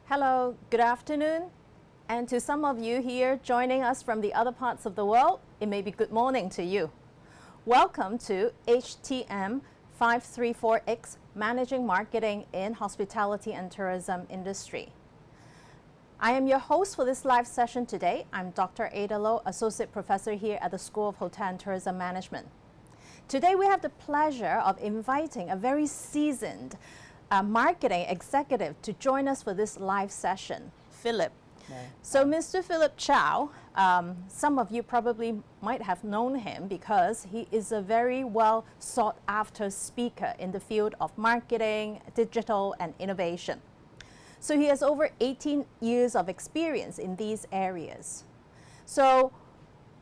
Hello, good afternoon. And to some of you here joining us from the other parts of the world, it may be good morning to you. Welcome to HTM534x, Managing Marketing in Hospitality and Tourism Industry. I am your host for this live session today. I'm Dr. Ada Low, Associate Professor here at the School of Hotel and Tourism Management. Today we have the pleasure of inviting a very seasoned marketing executive to join us for this live session, Philip. So Mr. Philip Chau, some of you probably might have known him because he is a very well sought after speaker in the field of marketing, digital and innovation. So he has over 18 years of experience in these areas. So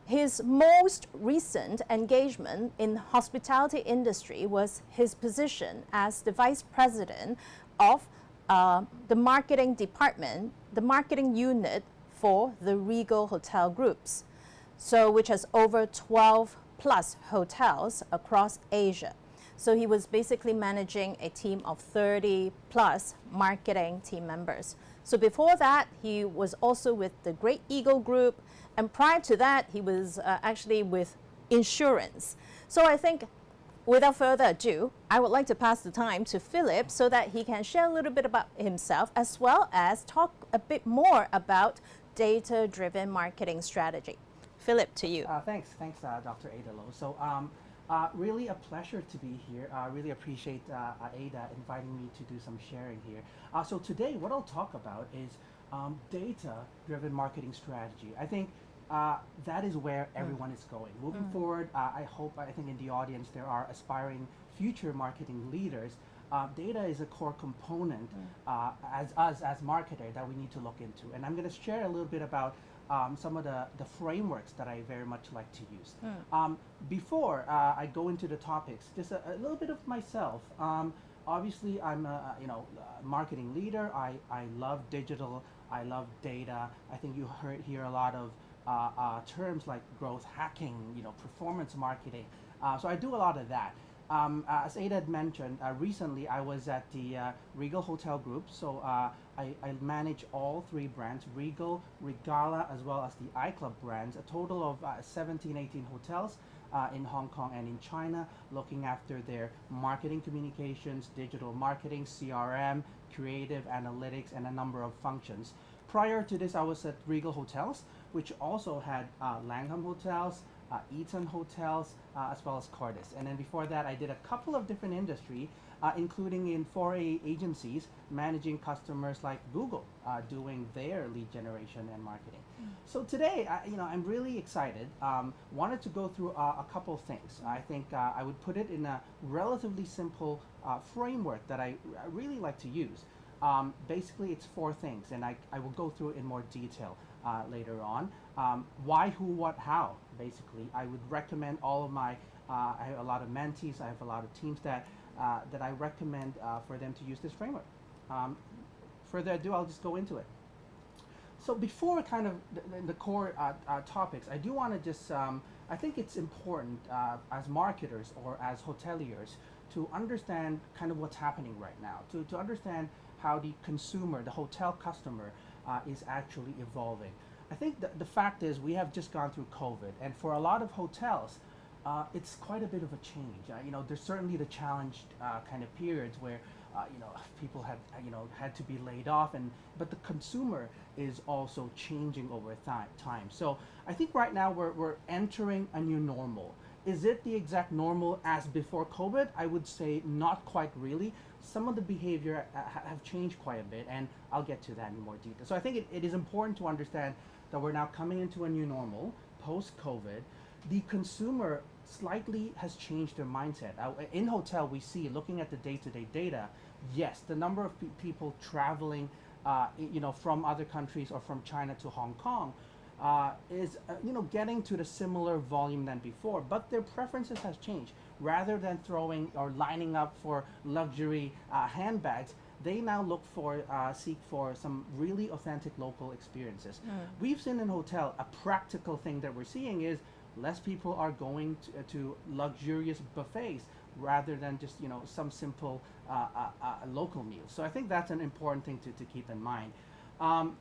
his most recent engagement in the hospitality industry was his position as the Vice President of the marketing department, the marketing unit for the Regal hotel groups, so which has over 12 plus hotels across Asia. So he was basically managing a team of 30 plus marketing team members. So before that, he was also with the Great Eagle Group, and prior to that, he was actually with insurance. So I think without further ado, I would like to pass the time to Philip so that he can share a little bit about himself as well as talk a bit more about data-driven marketing strategy. Philip, to you. Thanks, Dr. Ada Low. So really a pleasure to be here. I really appreciate Ada inviting me to do some sharing here. So today what I'll talk about is data-driven marketing strategy. I think that is where everyone is going. Moving forward, I think in the audience there are aspiring future marketing leaders. Data is a core component as us as marketer that we need to look into. And I'm going to share a little bit about some of the frameworks that I very much like to use. Before I go into the topics, just a little bit of myself. Obviously, I'm a marketing leader. I love digital. I love data. I think you hear a lot of terms like growth hacking, performance marketing. So I do a lot of that. As Ada had mentioned, recently I was at the Regal Hotel Group. So I manage all three brands, Regal, Regala, as well as the iClub brands, a total of 17, 18 hotels in Hong Kong and in China, looking after their marketing communications, digital marketing, CRM, creative analytics, and a number of functions. Prior to this, I was at Regal Hotels, which also had Langham Hotels, Eaton Hotels, as well as Cordis. And then before that, I did a couple of different industry, including in 4A agencies, managing customers like Google, doing their lead generation and marketing. So today, I'm really excited. Wanted to go through a couple of things. I think I would put it in a relatively simple framework that I really like to use. Basically, it's four things, and I will go through it in more detail later on. Why, who, what, how, basically. I would recommend all of my, I have a lot of mentees, I have a lot of teams that I recommend for them to use this framework. Further ado, I'll just go into it. So before kind of the core topics, I do want to just, I think it's important as marketers or as hoteliers to understand kind of what's happening right now, to understand how the consumer, the hotel customer, is actually evolving. I think the fact is we have just gone through COVID, and for a lot of hotels, it's quite a bit of a change. There's certainly the challenged kind of periods where people had to be laid off, but the consumer is also changing over time. So I think right now we're entering a new normal. Is it the exact normal as before COVID? I would say not quite really. Some of the behavior have changed quite a bit, and I'll get to that in more detail. So I think it is important to understand that we're now coming into a new normal post-COVID. The consumer slightly has changed their mindset. In hotel, we see, looking at the day-to-day data, yes, the number of people traveling from other countries or from China to Hong Kong is getting to the similar volume than before, but their preferences has changed. Rather than throwing or lining up for luxury handbags, they now seek for some really authentic local experiences. We've seen in hotel, a practical thing that we're seeing is less people are going to luxurious buffets rather than just some simple local meals. So I think that's an important thing to keep in mind. Um,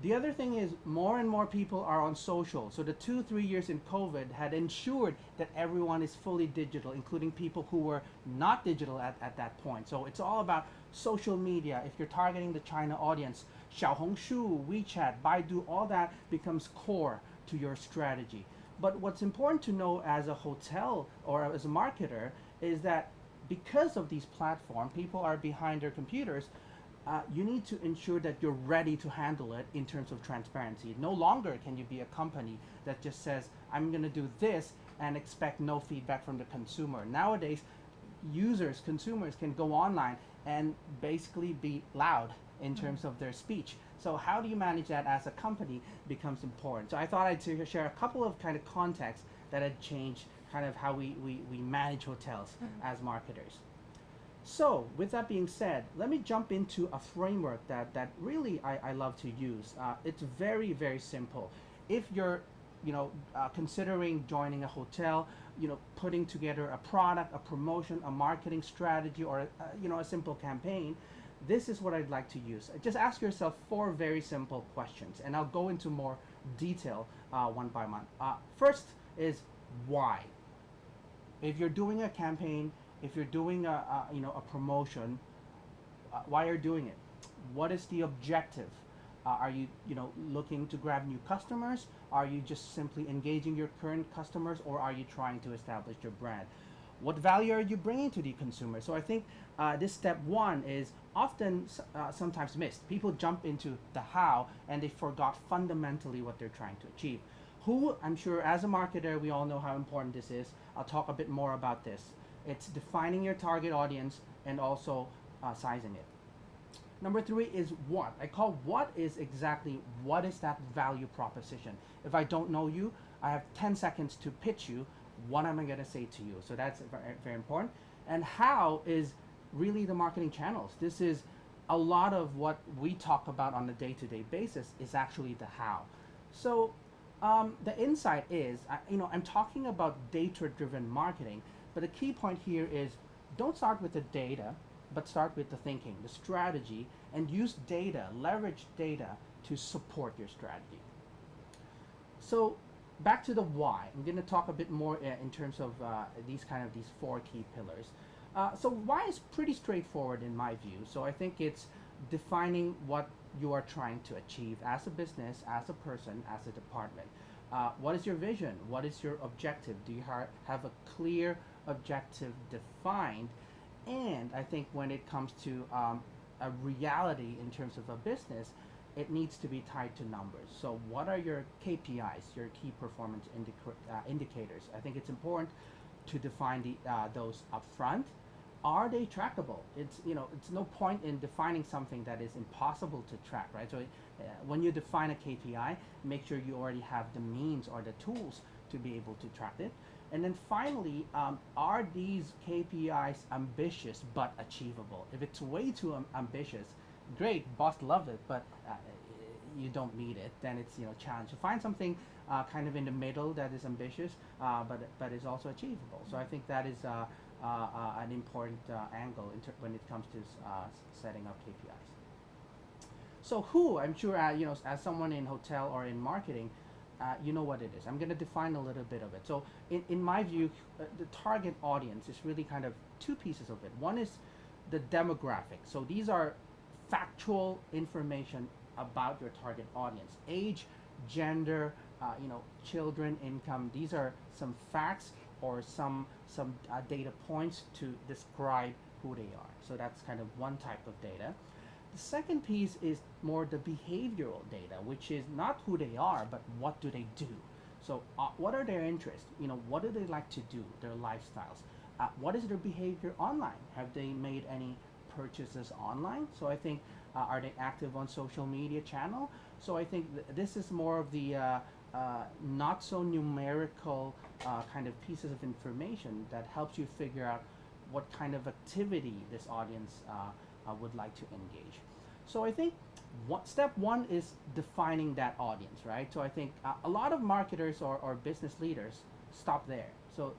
the other thing is more and more people are on social. So the 2-3 years in COVID had ensured that everyone is fully digital, including people who were not digital at that point. So it's all about social media. If you're targeting the China audience, Xiaohongshu, WeChat, Baidu, all that becomes core to your strategy. But what's important to know as a hotel or as a marketer is that because of these platforms, people are behind their computers. You need to ensure that you're ready to handle it in terms of transparency. No longer can you be a company that just says, I'm going to do this and expect no feedback from the consumer. Nowadays, consumers can go online and basically be loud in terms of their speech. So how do you manage that as a company becomes important. So I thought I'd share a couple of kind of contexts that had changed kind of how we manage hotels as marketers. So with that being said, let me jump into a framework that really I love to use. It's very, very simple. If you're considering joining a hotel, putting together a product, a promotion, a marketing strategy, or a simple campaign, this is what I'd like to use. Just ask yourself 4 very simple questions, and I'll go into more detail one by one. First is why. If you're doing a campaign, if you're doing a promotion, why are you doing it? What is the objective? Are you looking to grab new customers? Are you just simply engaging your current customers, or are you trying to establish your brand? What value are you bringing to the consumer? So I think this step 1 is often sometimes missed. People jump into the how and they forgot fundamentally what they're trying to achieve. Who, I'm sure as a marketer, we all know how important this is. I'll talk a bit more about this. It's defining your target audience and also sizing it. Number 3 is what. I call what is exactly what is that value proposition. If I don't know you, I have 10 seconds to pitch you. What am I going to say to you? So that's very, very important. And how is really the marketing channels. This is a lot of what we talk about on a day-to-day basis is actually the how. So the insight is, I'm talking about data-driven marketing. But the key point here is don't start with the data, but start with the thinking, the strategy, and use data, leverage data to support your strategy. So back to the why. I'm going to talk a bit more in terms of these 4 key pillars. So why is pretty straightforward in my view. So I think it's defining what you are trying to achieve as a business, as a person, as a department. What is your vision? What is your objective? Do you have a clear objective defined? And I think when it comes to a reality in terms of a business, it needs to be tied to numbers. So what are your KPIs, your key performance indicators? I think it's important to define those upfront. Are they trackable? It's no point in defining something that is impossible to track, right? So when you define a KPI, make sure you already have the means or the tools to be able to track it. And then finally, are these KPIs ambitious but achievable? If it's way too ambitious, great, boss loves it, but you don't need it, then it's challenge. So find something kind of in the middle that is ambitious, but is also achievable. So I think that is an important angle when it comes to setting up KPIs. So who, I'm sure, as someone in hotel or in marketing, you know what it is. I'm going to define a little bit of it. So in my view, the target audience is really kind of 2 pieces of it. One is the demographic. So these are factual information about your target audience. Age, gender, children, income. These are some facts or some data points to describe who they are. So that's kind of one type of data. The second piece is more the behavioral data, which is not who they are, but what do they do. So what are their interests? What do they like to do, their lifestyles? What is their behavior online? Have they made any purchases online? So I think, are they active on social media channel? So I think this is more of the not so numerical kind of pieces of information that helps you figure out what kind of activity this audience would like to engage. So I think step 1 is defining that audience, right? So I think a lot of marketers or business leaders stop there. So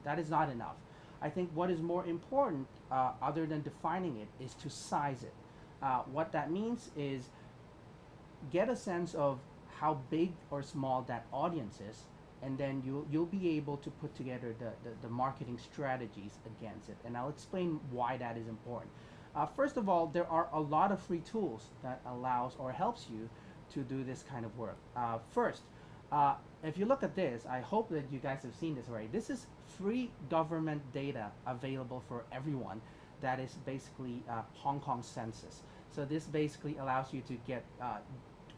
that is not enough. I think what is more important, other than defining it, is to size it. What that means is get a sense of how big or small that audience is, and then you'll be able to put together the marketing strategies against it. And I'll explain why that is important. First of all, there are a lot of free tools that allows or helps you to do this kind of work. First, if you look at this, I hope that you guys have seen this already. This is free government data available for everyone. That is basically Hong Kong census. So this basically allows you to get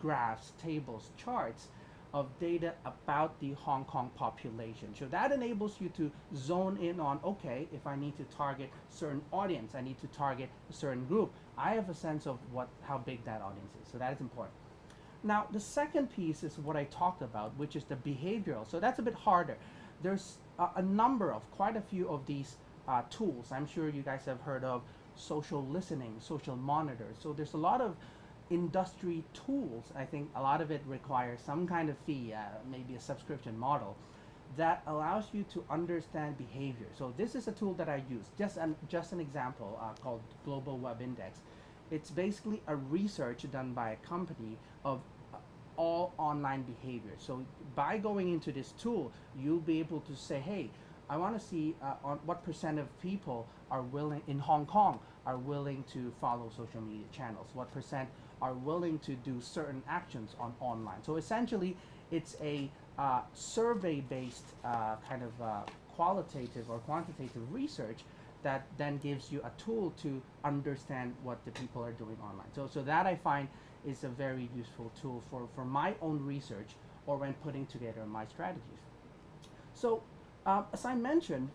graphs, tables, charts of data about the Hong Kong population. So that enables you to zone in on, okay, if I need to target certain audience, I need to target a certain group, I have a sense of how big that audience is. So that is important. Now, the second piece is what I talked about, which is the behavioral. So that's a bit harder. There's quite a few of these tools. I'm sure you guys have heard of social listening, social monitors. So there's a lot of industry tools. I think a lot of it requires some kind of fee, maybe a subscription model, that allows you to understand behavior. So this is a tool that I use. Just an example called Global Web Index. It's basically a research done by a company of all online behavior. So by going into this tool, you'll be able to say, hey, I want to see on what percent of people are willing in Hong Kong are willing to follow social media channels, what percent are willing to do certain actions on online. So essentially, it's a survey-based kind of qualitative or quantitative research that then gives you a tool to understand what the people are doing online. So that I find is a very useful tool for my own research or when putting together my strategies. So as I mentioned,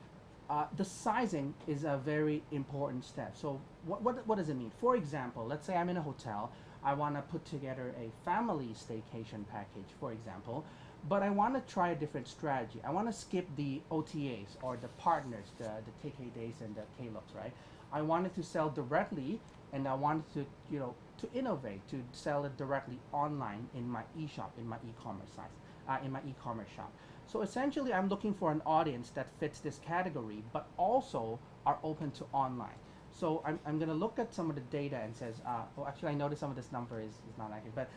the sizing is a very important step. So what does it mean? For example, let's say I'm in a hotel. I want to put together a family staycation package, for example, but I want to try a different strategy. I want to skip the OTAs or the partners, the TK days and the K-looks, right? I wanted to sell directly, and I wanted to, to innovate, to sell it directly online in my e-shop, in my e-commerce site, in my e-commerce shop. So essentially, I'm looking for an audience that fits this category, but also are open to online. So I'm going to look at some of the data and says, well, actually, I noticed some of this number is not accurate, but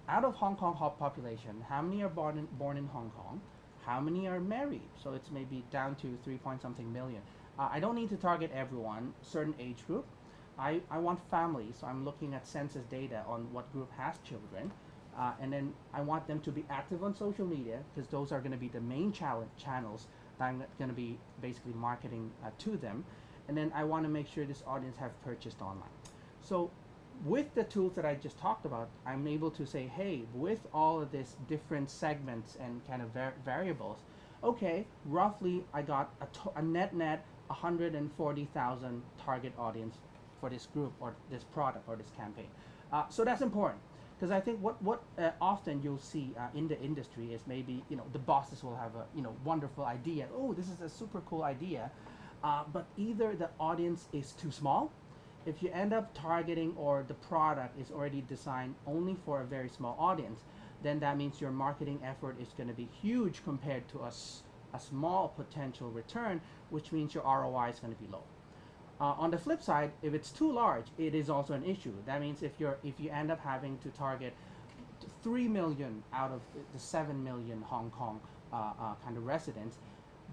out of Hong Kong population, how many are born in Hong Kong? How many are married? So it's maybe down to 3-point-something million. I don't need to target everyone, certain age group. I want families, so I'm looking at census data on what group has children. And then I want them to be active on social media, because those are going to be the main channels that I'm going to be basically marketing to them. And then I want to make sure this audience have purchased online. So with the tools that I just talked about, I'm able to say, hey, with all of these different segments and kind of variables, okay, roughly I got a net 140,000 target audience for this group or this product or this campaign. So that's important. Because I think what often you'll see in the industry is maybe the bosses will have a wonderful idea. Oh, this is a super cool idea, but either the audience is too small. If you end up targeting or the product is already designed only for a very small audience, then that means your marketing effort is going to be huge compared to a small potential return, which means your ROI is going to be low. On the flip side, if it's too large, it is also an issue. That means if you end up having to target 3 million out of the 7 million Hong Kong kind of residents,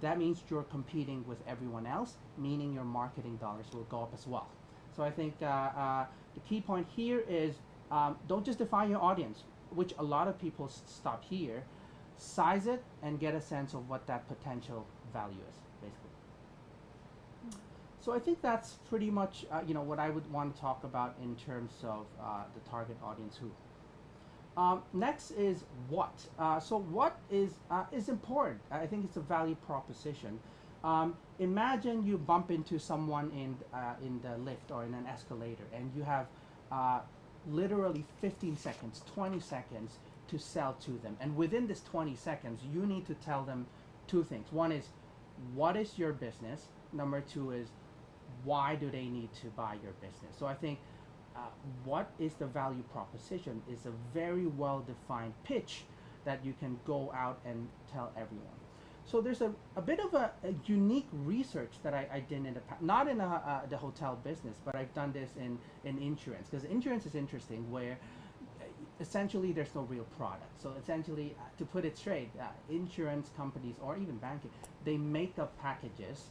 that means you're competing with everyone else, meaning your marketing dollars will go up as well. So I think the key point here is don't just define your audience, which a lot of people stop here. Size it and get a sense of what that potential value is, basically. So I think that's pretty much what I would want to talk about in terms of the target audience who. Next is what. So what is important. I think it's a value proposition. Imagine you bump into someone in the lift or in an escalator, and you have literally 15 seconds, 20 seconds to sell to them. And within this 20 seconds, you need to tell them two things. One is, what is your business? Number two is, why do they need to buy your business? So I think what is the value proposition is a very well-defined pitch that you can go out and tell everyone. So there's a bit of a unique research that I did in the past, not in the hotel business, but I've done this in insurance, because insurance is interesting, where essentially there's no real product. So essentially, to put it straight, insurance companies or even banking, they make up packages,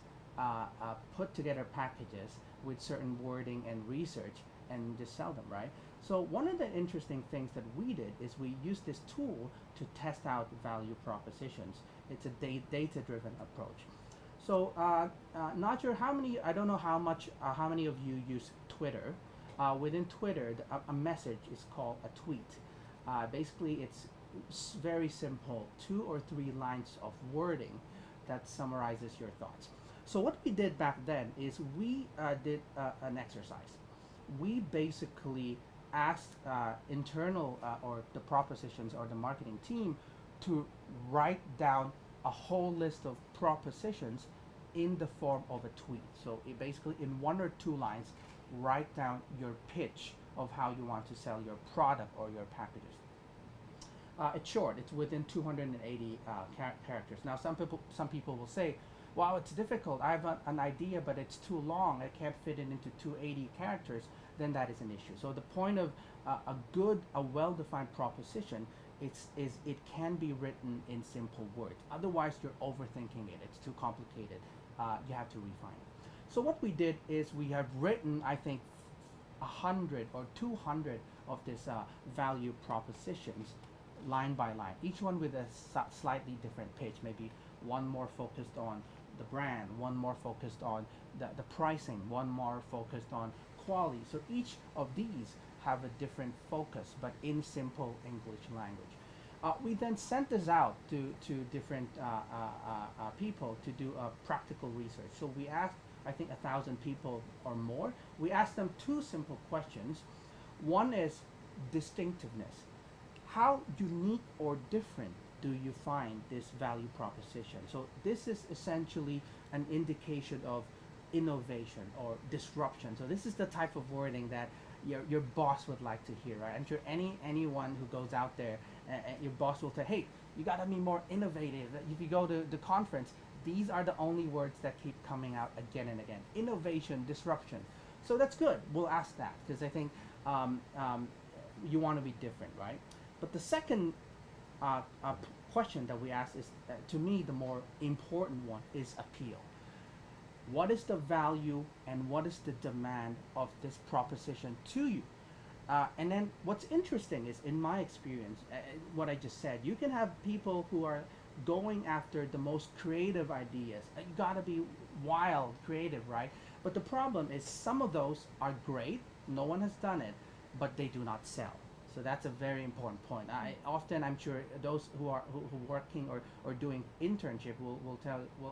put together packages with certain wording and research and just sell them, right? So one of the interesting things that we did is we used this tool to test out value propositions. It's a data-driven approach. So not sure how many, I don't know how many of you use Twitter. Within Twitter, a message is called a tweet. Basically, it's very simple, 2 or 3 lines of wording that summarizes your thoughts. So what we did back then is we did an exercise. We basically asked internal or the propositions or the marketing team to write down a whole list of propositions in the form of a tweet. So it basically in 1 or 2 lines, write down your pitch of how you want to sell your product or your packages. It's short. It's within 280 characters. Now, some people will say, "Wow, it's difficult. I have an idea, but it's too long. I can't fit it into 280 characters." Then that is an issue. So the point of a well-defined proposition is it can be written in simple words. Otherwise, you're overthinking it. It's too complicated. You have to refine it. So what we did is we have written, I think, 100 or 200 of this value propositions line by line, each one with a slightly different pitch, maybe one more focused on the brand, one more focused on the pricing, one more focused on quality. So each of these have a different focus, but in simple English language. We then sent this out to different people to do practical research. So we asked, I think, 1,000 people or more. We asked them 2 simple questions. One is distinctiveness. How unique or different do you find this value proposition? So this is essentially an indication of innovation or disruption. So this is the type of wording that your boss would like to hear, right? I'm sure anyone who goes out there, your boss will say, "Hey, you gotta be more innovative." If you go to the conference, these are the only words that keep coming out again and again. Innovation, disruption. So that's good. We'll ask that because I think you want to be different, right? But the second question that we ask is, to me, the more important one is appeal. What is the value and what is the demand of this proposition to you? And then what's interesting is, in my experience, what I just said, you can have people who are going after the most creative ideas. You gotta be wild, creative, right? But the problem is some of those are great, no one has done it, but they do not sell. So that's a very important point. I'm sure those who are working or doing internship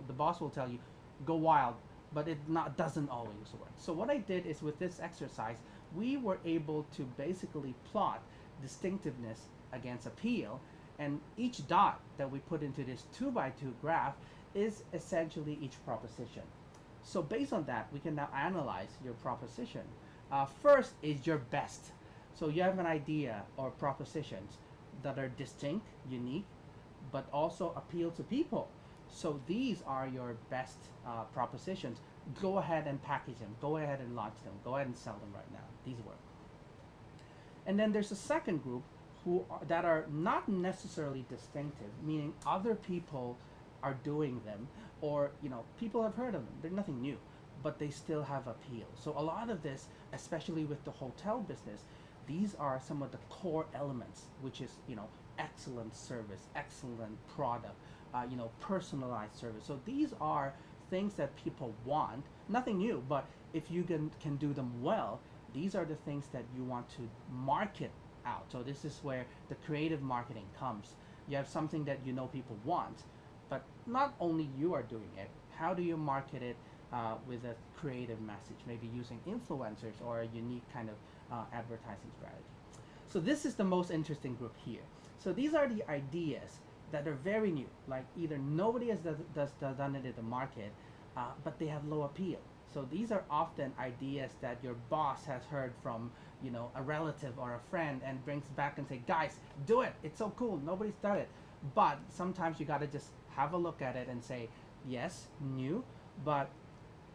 the boss will tell you, go wild, but it doesn't always work. So what I did is, with this exercise, we were able to basically plot distinctiveness against appeal, and each dot that we put into this 2x2 graph is essentially each proposition. So based on that, we can now analyze your proposition. First is your best. So you have an idea or propositions that are distinct, unique, but also appeal to people. So these are your best propositions. Go ahead and package them. Go ahead and launch them. Go ahead and sell them right now. These work. And then there's a second group that are not necessarily distinctive, meaning other people are doing them, or people have heard of them. They're nothing new, but they still have appeal. So a lot of this, especially with the hotel business, these are some of the core elements, which is excellent service, excellent product, personalized service. So these are things that people want, nothing new, but if you can do them well, these are the things that you want to market out. So this is where the creative marketing comes. You have something that people want, but not only you are doing it. How do you market it with a creative message, maybe using influencers or a unique kind of advertising strategy? So this is the most interesting group here. So these are the ideas that are very new, like either nobody has done it in the market, but they have low appeal. So these are often ideas that your boss has heard from a relative or a friend and brings back and say, "Guys, do it, it's so cool, nobody's done it." But sometimes you got to just have a look at it and say, yes, new, but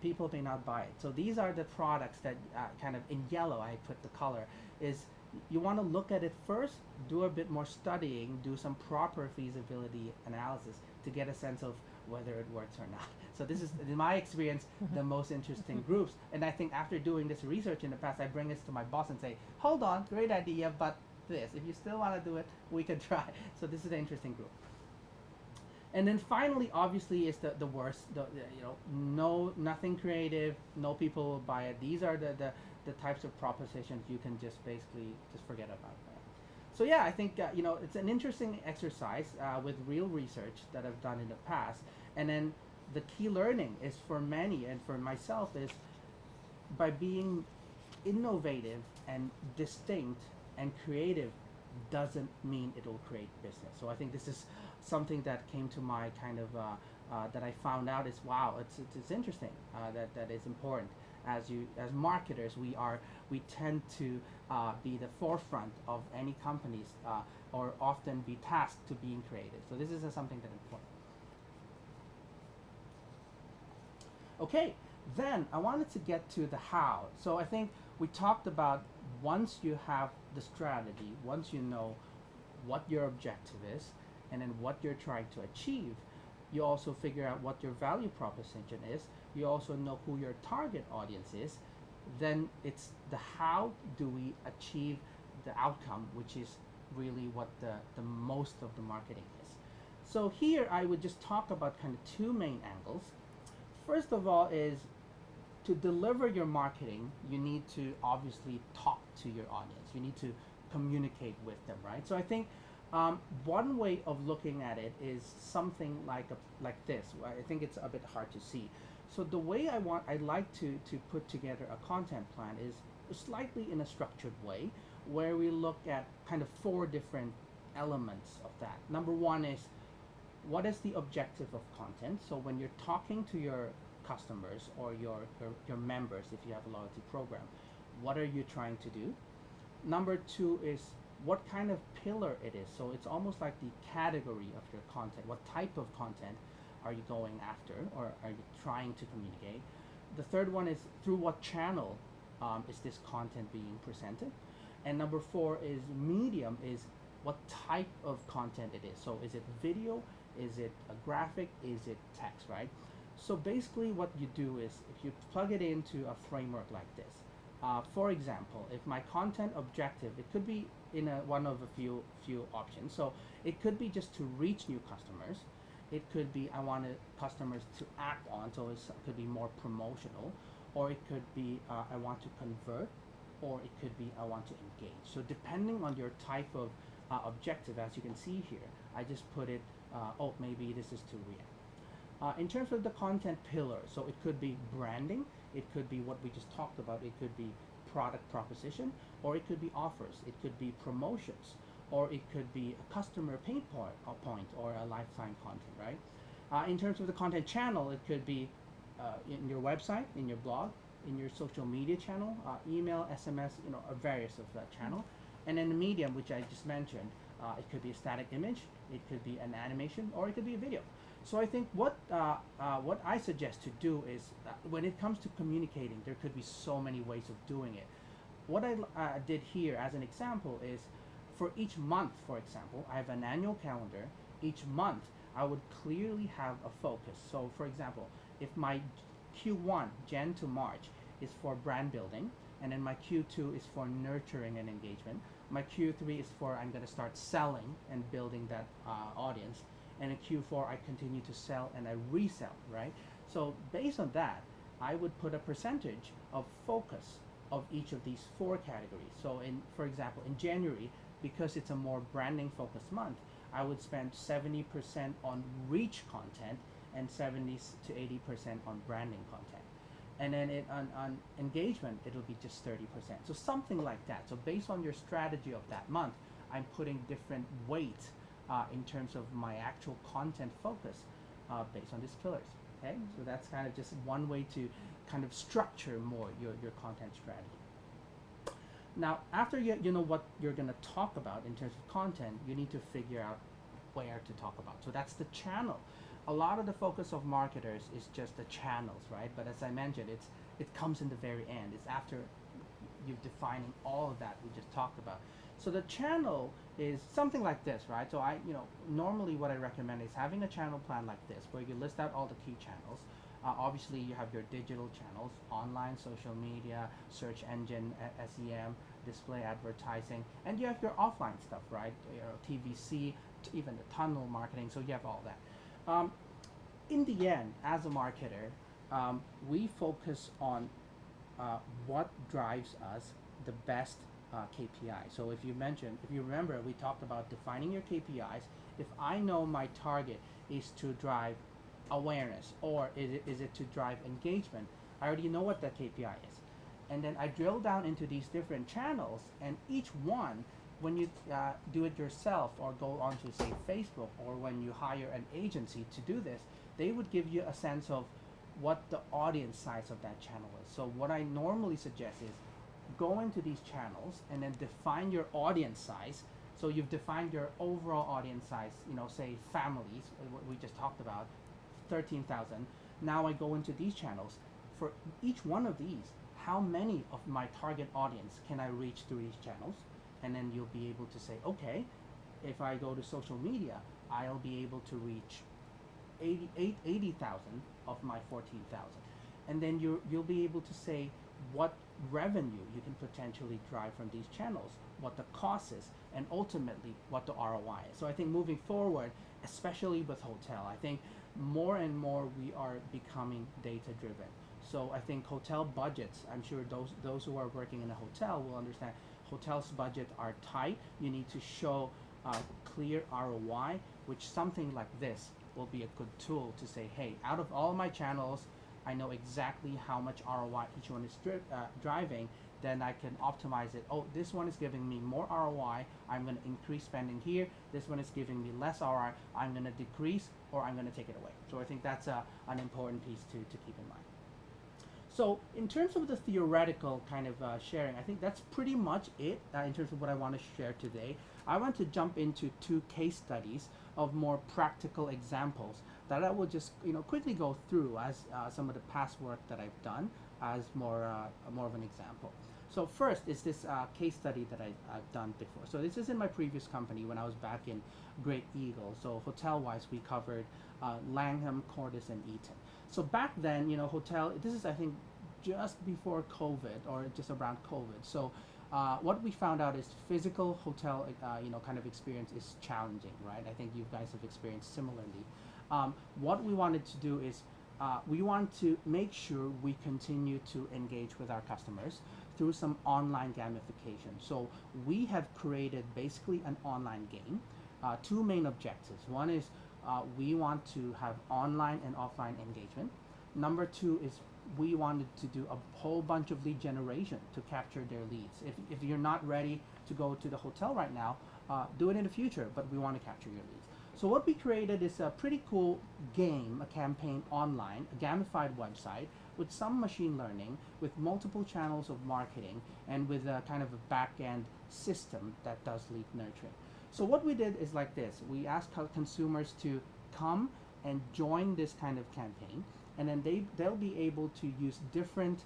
people may not buy it. So these are the products that kind of in yellow, I put the color, is you want to look at it first, do a bit more studying, do some proper feasibility analysis to get a sense of whether it works or not. So this is, in my experience, the most interesting groups. And I think after doing this research in the past, I bring this to my boss and say, hold on, great idea, but this, if you still want to do it, we can try. So this is an interesting group. And then finally, obviously, is the worst. Nothing creative, no people will buy it. These are the types of propositions you can just basically just forget about. So yeah, I think it's an interesting exercise with real research that I've done in the past. And then the key learning is for many and for myself is by being innovative and distinct and creative doesn't mean it'll create business. So I think this is something that came to my kind of that I found out is wow, it's interesting that is important. As marketers, we tend to be the forefront of any companies or often be tasked to being creative. So this is something that's important. Okay, then I wanted to get to the how. So I think we talked about once you have the strategy, once you know what your objective is, and then what you're trying to achieve, you also figure out what your value proposition is. You also know who your target audience is. Then it's the how do we achieve the outcome, which is really what the most of the marketing is. So here I would just talk about kind of two main angles. First of all is to deliver your marketing, you need to obviously talk to your audience. You need to communicate with them, right? So I think one way of looking at it is something like this. I think it's a bit hard to see. So the way I'd like to put together a content plan is slightly in a structured way, where we look at kind of 4 different elements of that. Number one is, what is the objective of content? So when you're talking to your customers or your members, if you have a loyalty program, what are you trying to do? Number 2 is what kind of pillar it is. So it's almost like the category of your content. What type of content are you going after or are you trying to communicate? The third one is through what channel is this content being presented? And number 4 is medium, is what type of content it is. So is it video? Is it a graphic? Is it text, right? So basically what you do is if you plug it into a framework like this, for example, if my content objective, it could be in one of a few options. So it could be just to reach new customers. It could be I wanted customers to act on, so it could be more promotional, or it could be I want to convert, or it could be I want to engage. So depending on your type of objective, as you can see here, I just put it, maybe this is to react. In terms of the content pillar, so it could be branding, it could be what we just talked about, it could be product proposition, or it could be offers, it could be promotions, or it could be a customer pain point or a lifetime content, right? In terms of the content channel, it could be in your website, in your blog, in your social media channel, email, SMS, various of that channel. And then the medium, which I just mentioned, it could be a static image, it could be an animation, or it could be a video. So I think what I suggest to do is when it comes to communicating, there could be so many ways of doing it. What I did here as an example is for each month, for example, I have an annual calendar. Each month, I would clearly have a focus. So for example, if my Q1, Jan to March, is for brand building, and then my Q2 is for nurturing and engagement, my Q3 is for I'm going to start selling and building that audience, and in Q4 I continue to sell and I resell, right? So based on that, I would put a percentage of focus of each of these 4 categories. So for example, in January, because it's a more branding focused month, I would spend 70% on reach content and 70 to 80% on branding content. And then on engagement, it'll be just 30%. So something like that. So based on your strategy of that month, I'm putting different weight in terms of my actual content focus based on these pillars. Okay, so that's kind of just one way to kind of structure more your content strategy. Now, after you know what you're going to talk about in terms of content, you need to figure out where to talk about. So that's the channel. A lot of the focus of marketers is just the channels, right? But as I mentioned, it comes in the very end. It's after you've defining all of that we just talked about. So the channel is something like this, right? So normally what I recommend is having a channel plan like this, where you list out all the key channels. Obviously, you have your digital channels, online, social media, search engine, SEM, display advertising, and you have your offline stuff, right? Your TVC, even the tunnel marketing, so you have all that. In the end, as a marketer, we focus on what drives us the best KPI. So if you remember, we talked about defining your KPIs. If I know my target is to drive awareness, or is it to drive engagement, I already know what that KPI is. And then I drill down into these different channels, and each one, when you do it yourself or go onto, say, Facebook, or when you hire an agency to do this, they would give you a sense of what the audience size of that channel is. So what I normally suggest is go into these channels and then define your audience size. So you've defined your overall audience size, say families, what we just talked about, 13,000. Now I go into these channels. For each one of these, how many of my target audience can I reach through these channels? And then you'll be able to say, okay, if I go to social media, I'll be able to reach 80,000 of my 14,000. And then you'll be able to say what revenue you can potentially drive from these channels, what the cost is, and ultimately what the ROI is. So I think moving forward, especially with hotel, I think more and more we are becoming data driven. So I think hotel budgets, I'm sure those who are working in a hotel will understand, hotels' budgets are tight. You need to show clear ROI, which something like this will be a good tool to say, hey, out of all my channels, I know exactly how much ROI each one is driving. Then I can optimize it. Oh, this one is giving me more ROI. I'm going to increase spending here. This one is giving me less ROI. I'm going to decrease, or I'm going to take it away. So I think that's an important piece to keep in mind. So in terms of the theoretical kind of sharing, I think that's pretty much it in terms of what I want to share today. I want to jump into 2 case studies of more practical examples that I will just quickly go through as some of the past work that I've done as more of an example. So first is this case study that I've done before. So this is in my previous company when I was back in Great Eagle. So hotel-wise, we covered Langham, Cordis, and Eaton. So back then, hotel, this is I think just before COVID or just around COVID. So what we found out is physical hotel, kind of experience is challenging, right? I think you guys have experienced similarly. What we wanted to do is we want to make sure we continue to engage with our customers through some online gamification. So we have created basically an online game. 2 main objectives. One is we want to have online and offline engagement. Number 2 is we wanted to do a whole bunch of lead generation to capture their leads. If you're not ready to go to the hotel right now, do it in the future, but we want to capture your leads. So what we created is a pretty cool game, a campaign online, a gamified website with some machine learning, with multiple channels of marketing, and with a kind of a back-end system that does lead nurturing. So what we did is like this. We asked consumers to come and join this kind of campaign, and then they'll be able to use different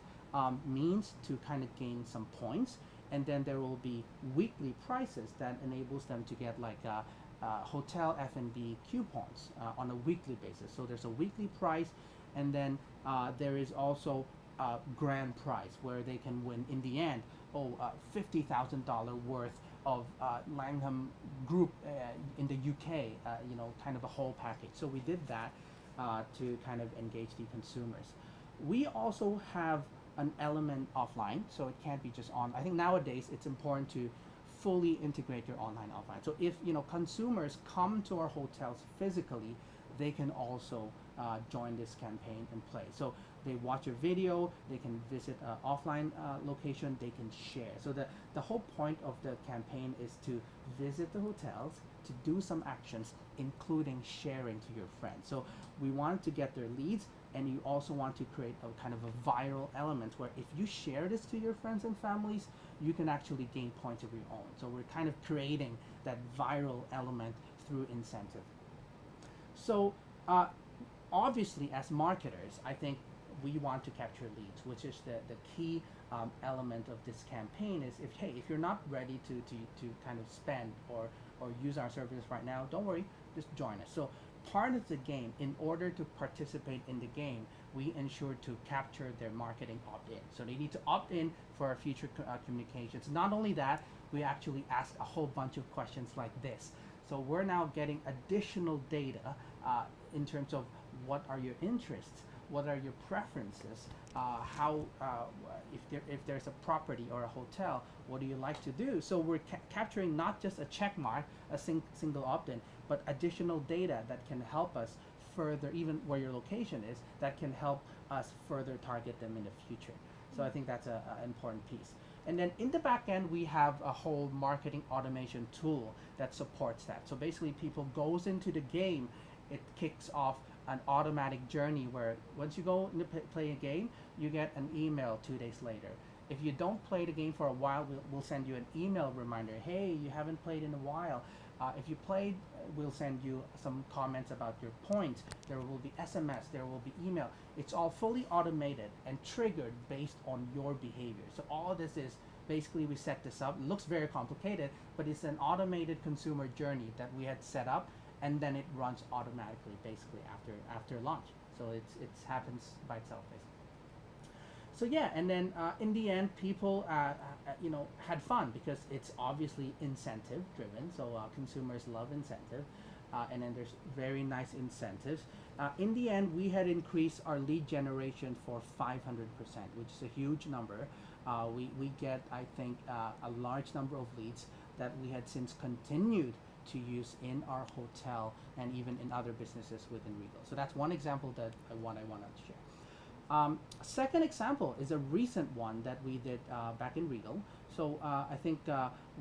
means to kind of gain some points, and then there will be weekly prices that enables them to get like hotel F&B coupons on a weekly basis. So there's a weekly price, and then there is also a grand prize where they can win in the end $50,000 worth of Langham Group in the UK, kind of a whole package. So we did that to kind of engage the consumers. We also have an element offline, so it can't be just on. I think nowadays it's important to fully integrate your online offline. So if consumers come to our hotels physically, they can also join this campaign and play. So they watch a video, they can visit an offline location, they can share. So the whole point of the campaign is to visit the hotels, to do some actions, including sharing to your friends. So we want to get their leads, and you also want to create a kind of a viral element where if you share this to your friends and families, you can actually gain points of your own. So we're kind of creating that viral element through incentive. So obviously as marketers, I think we want to capture leads, which is the key element of this campaign. Is if you're not ready to kind of spend or use our services right now, don't worry, just join us. So part of the game, in order to participate in the game, we ensure to capture their marketing opt-in. So they need to opt in for our future communications. Not only that, we actually ask a whole bunch of questions like this. So we're now getting additional data in terms of what are your interests, what are your preferences, if there's a property or a hotel, what do you like to do? So we're capturing not just a check mark, a single opt-in, but additional data that can help us further, even where your location is, that can help us further target them in the future. So I think that's an important piece. And then in the back end, we have a whole marketing automation tool that supports that. So basically, people goes into the game, it kicks off an automatic journey where once you go and play a game, you get an email 2 days later. If you don't play the game for a while, we'll send you an email reminder. Hey, you haven't played in a while. If you played, we'll send you some comments about your points. There will be SMS, there will be email. It's all fully automated and triggered based on your behavior. So all of this is basically, we set this up. It looks very complicated, but it's an automated consumer journey that we had set up, and then it runs automatically basically after launch. So it happens by itself basically. So yeah, and then in the end, people had fun because it's obviously incentive driven. So consumers love incentive, and then there's very nice incentives. In the end, we had increased our lead generation for 500%, which is a huge number. We get, I think, a large number of leads that we had since continued to use in our hotel and even in other businesses within Regal. So that's one example that I wanted to share. Second example is a recent one that we did back in Regal. So I think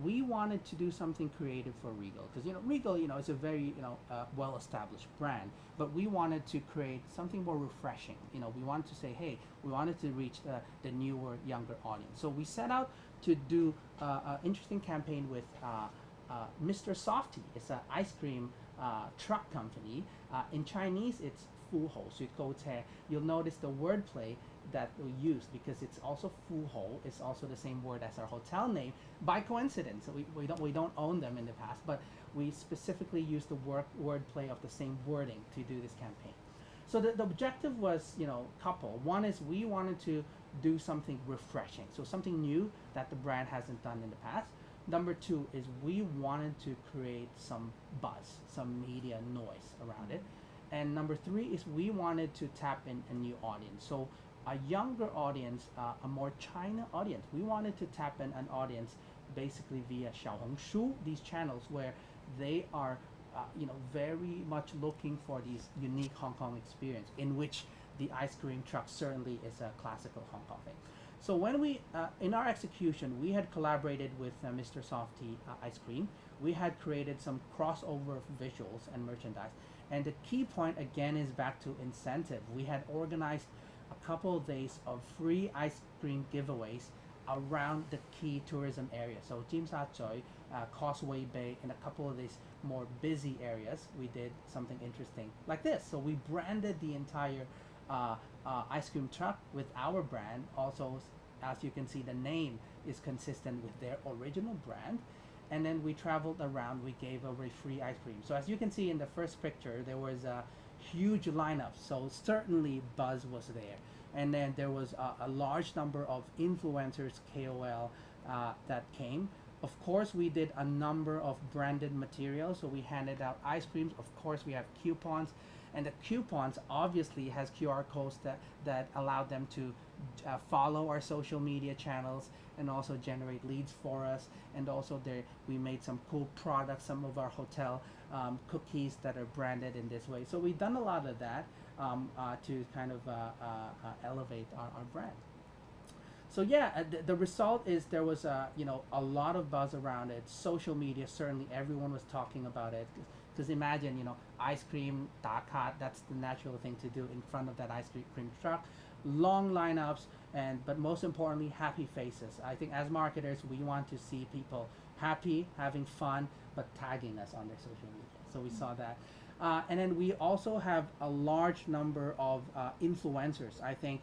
we wanted to do something creative for Regal because Regal is a very well-established brand, but we wanted to create something more refreshing. We wanted to say, hey, we wanted to reach the newer, younger audience. So we set out to do an interesting campaign with Mr. Softy. It's an ice cream truck company. In Chinese, it's Fuho, you'll notice the wordplay that we use because it's also Fuho. It's also the same word as our hotel name by coincidence. We don't own them in the past, but we specifically use the wordplay of the same wording to do this campaign. So the objective was couple. One is we wanted to do something refreshing, so something new that the brand hasn't done in the past. Number two is we wanted to create some buzz, some media noise around it. And number three is we wanted to tap in a new audience. So a younger audience, a more China audience. We wanted to tap in an audience basically via Xiaohongshu, these channels where they are very much looking for these unique Hong Kong experience in which the ice cream truck certainly is a classical Hong Kong thing. So when we, in our execution, we had collaborated with Mr. Softy Ice Cream. We had created some crossover visuals and merchandise. And the key point again is back to incentive. We had organized a couple of days of free ice cream giveaways around the key tourism areas. So Tsim Sha Tsui, Causeway Bay, and a couple of these more busy areas, we did something interesting like this. So we branded the entire ice cream truck with our brand. Also, as you can see, the name is consistent with their original brand. And then we traveled around, we gave away free ice cream. So as you can see in the first picture, there was a huge lineup. So certainly buzz was there. And then there was a large number of influencers, KOL, that came. Of course, we did a number of branded materials. So we handed out ice creams. Of course, we have coupons. And the coupons obviously has QR codes that allow them to follow our social media channels and also generate leads for us. And also we made some cool products, some of our hotel cookies that are branded in this way. So we've done a lot of that to kind of elevate our brand. So yeah, the result is there was a lot of buzz around it. Social media, certainly everyone was talking about it. Because imagine, ice cream, dakat, that's the natural thing to do in front of that ice cream truck. Long lineups, but most importantly, happy faces. I think as marketers, we want to see people happy, having fun, but tagging us on their social media. So we saw that. And then we also have a large number of influencers. I think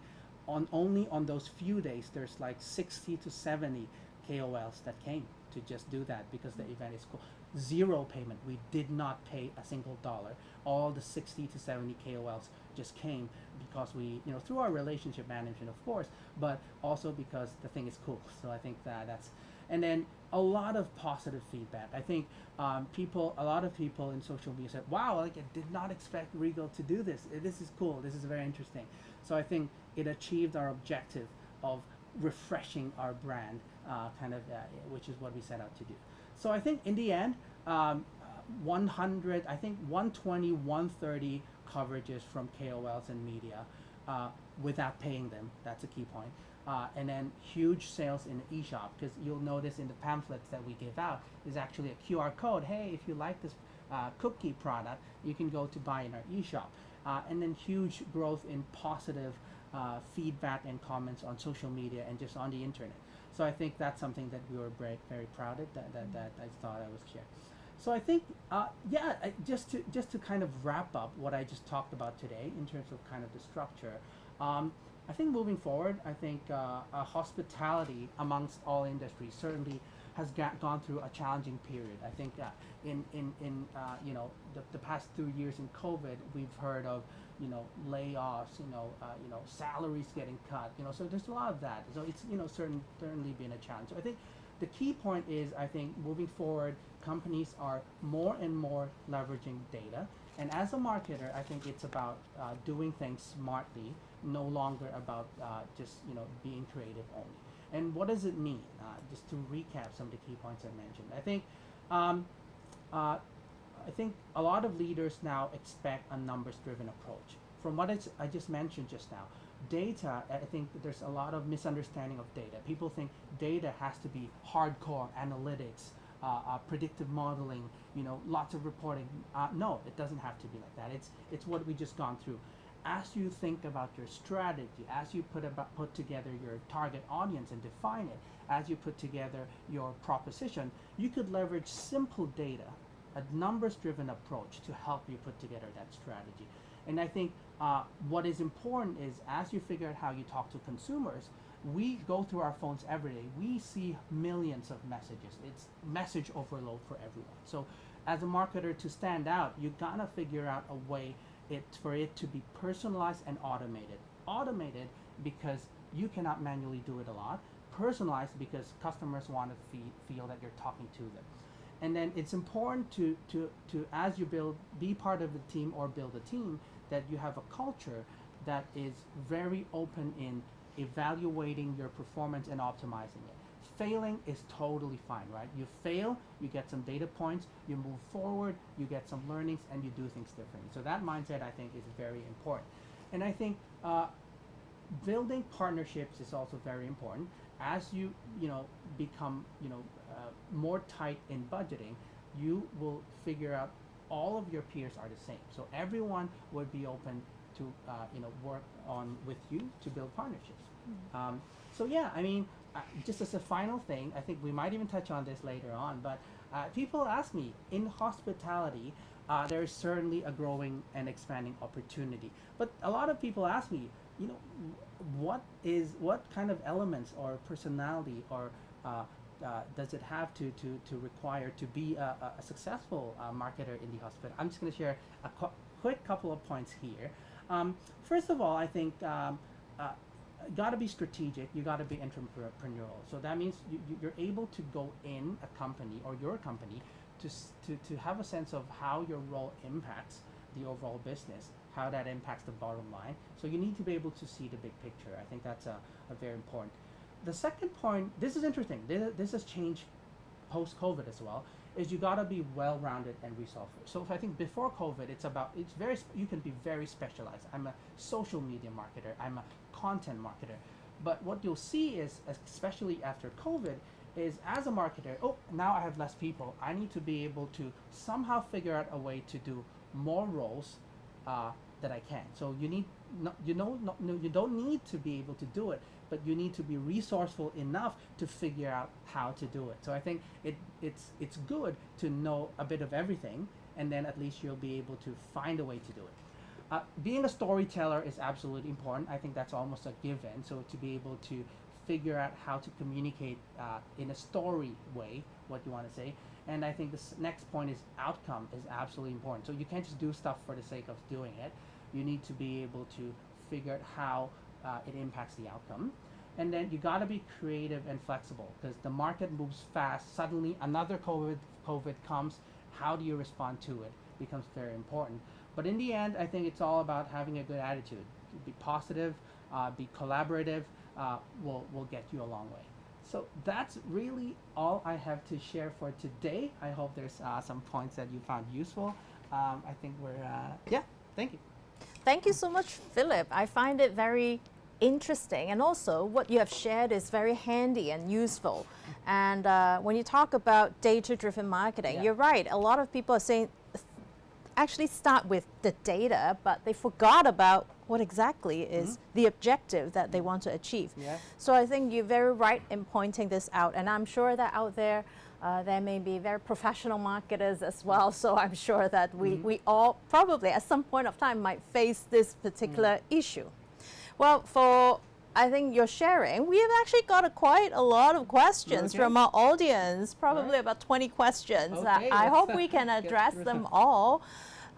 only on those few days, there's like 60 to 70 KOLs that came to just do that because the event is cool. Zero payment. We did not pay a single dollar. All the 60 to 70 KOLs just came because we, through our relationship management, of course, but also because the thing is cool. So I think that's, and then a lot of positive feedback. I think a lot of people in social media said, wow, like I did not expect Regal to do this. This is cool. This is very interesting. So I think it achieved our objective of refreshing our brand, which is what we set out to do. So I think in the end, 100, I think 120, 130 coverages from KOLs and media without paying them. That's a key point. And then huge sales in the eShop, because you'll notice in the pamphlets that we give out is actually a QR code. Hey, if you like this cookie product, you can go to buy in our eShop. And then huge growth in positive feedback and comments on social media and just on the internet. So I think that's something that we were very, very proud of, that I thought I would share. So I think, just to kind of wrap up what I just talked about today in terms of kind of the structure, I think moving forward, I think hospitality amongst all industries certainly has gone through a challenging period. I think in the past 2 years in COVID, we've heard of layoffs, salaries getting cut, so there's a lot of that. So it's certainly been a challenge. So I think the key point is, I think moving forward, companies are more and more leveraging data. And as a marketer, I think it's about doing things smartly, no longer about just being creative only. And what does it mean? Just to recap some of the key points I mentioned. I think a lot of leaders now expect a numbers-driven approach. From what I just mentioned just now, data, I think that there's a lot of misunderstanding of data. People think data has to be hardcore analytics, predictive modeling, lots of reporting. No, it doesn't have to be like that. It's what we just gone through. As you think about your strategy, as you put together your target audience and define it, as you put together your proposition, you could leverage simple data, a numbers-driven approach to help you put together that strategy. And I think what is important is, as you figure out how you talk to consumers, we go through our phones every day. We see millions of messages. It's message overload for everyone. So as a marketer, to stand out, you gotta figure out a way for it to be personalized and automated. Automated because you cannot manually do it a lot. Personalized because customers want to feel that you're talking to them. And then it's important to as you be part of the team or build a team, that you have a culture that is very open in evaluating your performance and optimizing it. Failing is totally fine, right? You fail, you get some data points, you move forward, you get some learnings, and you do things differently. So that mindset, I think, is very important. And I think building partnerships is also very important. As you become more tight in budgeting, you will figure out all of your peers are the same. So everyone would be open to work on with you to build partnerships. So yeah, I mean, just as a final thing, I think we might even touch on this later on, but people ask me, in hospitality, there is certainly a growing and expanding opportunity. But a lot of people ask me, what kind of elements or personality or does it have to require to be a successful marketer in the hospital? I'm just going to share a quick couple of points here. First of all, I think got to be strategic. You got to be entrepreneurial. So that means you're able to go in a company or your company to have a sense of how your role impacts the overall business, how that impacts the bottom line. So you need to be able to see the big picture. I think that's a very important. The second point, this is interesting. This has changed post-COVID as well. Is you gotta be well-rounded and resourceful. So if I think before COVID, you can be very specialized. I'm a social media marketer. I'm a content marketer. But what you'll see is, especially after COVID, is as a marketer, now I have less people. I need to be able to somehow figure out a way to do more roles that I can. So you don't need to be able to do it, but you need to be resourceful enough to figure out how to do it. So I think it's good to know a bit of everything and then at least you'll be able to find a way to do it. Being a storyteller is absolutely important. I think that's almost a given. So to be able to figure out how to communicate in a story way what you want to say. And I think this next point is outcome is absolutely important. So you can't just do stuff for the sake of doing it. You need to be able to figure out how it impacts the outcome. And then you got to be creative and flexible because the market moves fast. Suddenly another COVID comes. How do you respond to it becomes very important. But in the end, I think it's all about having a good attitude. Be positive, be collaborative, will get you a long way. So that's really all I have to share for today. I hope there's some points that you found useful. I think we're, yeah, thank you. Thank you so much, Philip. I find it very interesting, and also what you have shared is very handy and useful. And when you talk about data-driven marketing, you're right. A lot of people are saying, actually start with the data, but they forgot about what exactly is the objective that they want to achieve. So I think you're very right in pointing this out, and I'm sure that out there there may be very professional marketers as well, so I'm sure that we all probably at some point of time might face this particular issue. Well, for I think you're sharing, we have actually got quite a lot of questions from our audience, probably about 20 questions. I hope we can address them all.